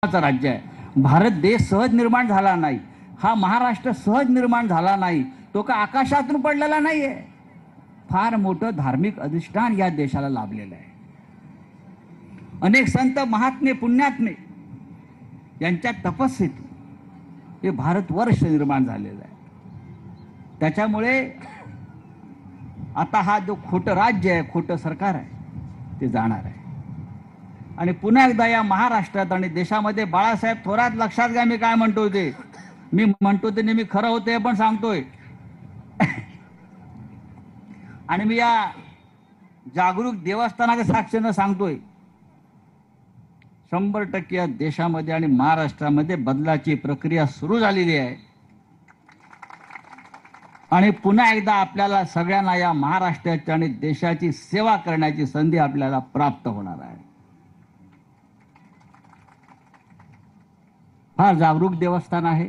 राज्य आहे। भारत देश सहज निर्माण झाला नाही, हा महाराष्ट्र सहज निर्माण झाला नाही, तो का आकाशातून पडलेला नाहीये। फार मोठं धार्मिक अधिष्ठान या देशाला लाभलेलं आहे। अनेक संत महात्मे पुण्यात्मे यांच्या तपस्येतून हे भारतवर्ष निर्माण झालेलं आहे। त्याच्यामुळे आता हा जो खोटं राज्य आहे, खोटं सरकार आहे, ते जाणार आहे। आणि पुन्हा एकदा या महाराष्ट्रात आणि देशामध्ये बाळासाहेब थोरात लक्षात घ्या, मी काय म्हणतोय ते, मी म्हणतो ते नेहमी खरं होते पण सांगतोय। आणि मी या जागरूक देवस्थानाच्या साक्षीने सांगतोय, 100% या देशामध्ये आणि महाराष्ट्रामध्ये बदलाची प्रक्रिया सुरू झालेली आहे। आणि पुन्हा एकदा आपल्याला सगळ्यांना या महाराष्ट्राची आणि देशाची सेवा करण्याची संधी आपल्याला प्राप्त होणार आहे। फार जागरूक देवस्थान आहे।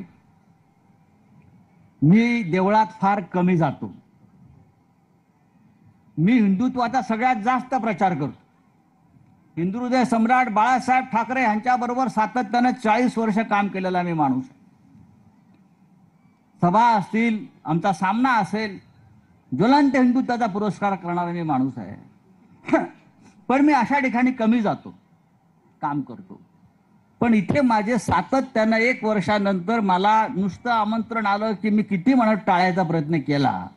मी देवळात फार कमी जातो। मी हिंदुत्वाचा सगळ्यात जास्त प्रचार करतो। हिंदू हृदय सम्राट बाळासाहेब ठाकरे यांच्याबरोबर सातत्याने 40 वर्ष काम केलेला मी माणूस आहे। सभा असतील, आमचा सामना असेल, ज्वलंत हिंदुत्वाचा पुरस्कार करणारा मी माणूस आहे। पण मी अशा ठिकाणी कमी जातो, काम करतो। पण इथे माझे सातत्याने 1 वर्षानंतर मला नुसतं आमंत्रण आलं की मी किती म्हणत टाळायचा प्रयत्न केला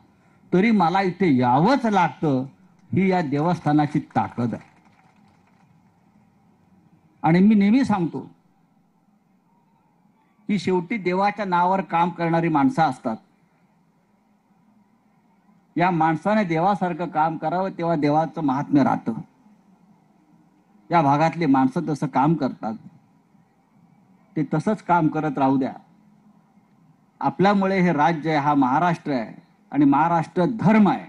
तरी मला इथे यावंच लागतं। ही या देवस्थानाची ताकद आहे। आणि मी नेहमी सांगतो की शेवटी देवाच्या नावावर काम करणारी माणसं असतात। या माणसाने देवासारखं काम करावं तेव्हा देवाचं महात्म्य राहतं। या भागातली माणसं तसं काम करतात, ते तसंच काम करत राहू द्या। आपल्यामुळे हे राज्य आहे, हा महाराष्ट्र आहे आणि महाराष्ट्र धर्म आहे,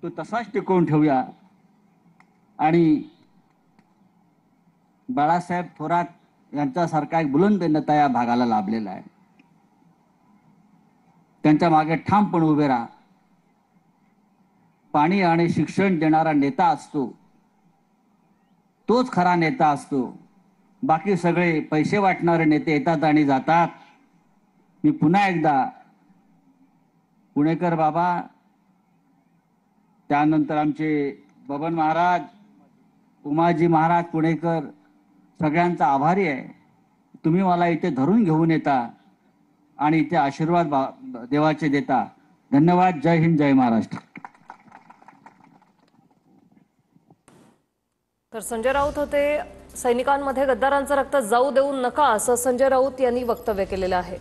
तो तसाच टिकवून ठेवूया। आणि बाळासाहेब थोरात यांच्यासारखा एक बुलंद नेता या भागाला लाभलेला आहे। त्यांच्या मागे ठामपणे उभे राहा। पाणी आणि शिक्षण देणारा नेता असतो, तोच खरा नेता असतो। बाकी सगळे पैसे वाटणारे नेते येतात आणि जातात। मी पुन्हा एकदा पुणेकर बाबा, त्यानंतर आमचे बबन महाराज, उमाजी महाराज पुणेकर, सगळ्यांचा आभारी आहे। तुम्ही मला इथे धरून घेऊन येता आणि इथे आशीर्वाद देवाचे देता। धन्यवाद। जय हिंद, जय महाराष्ट्र। तर संजय राऊत होते। सैनिकांमध्ये गद्दारांचं रक्त जाऊ देऊ नका असं संजय राऊत यांनी वक्तव्य केलेलं आहे।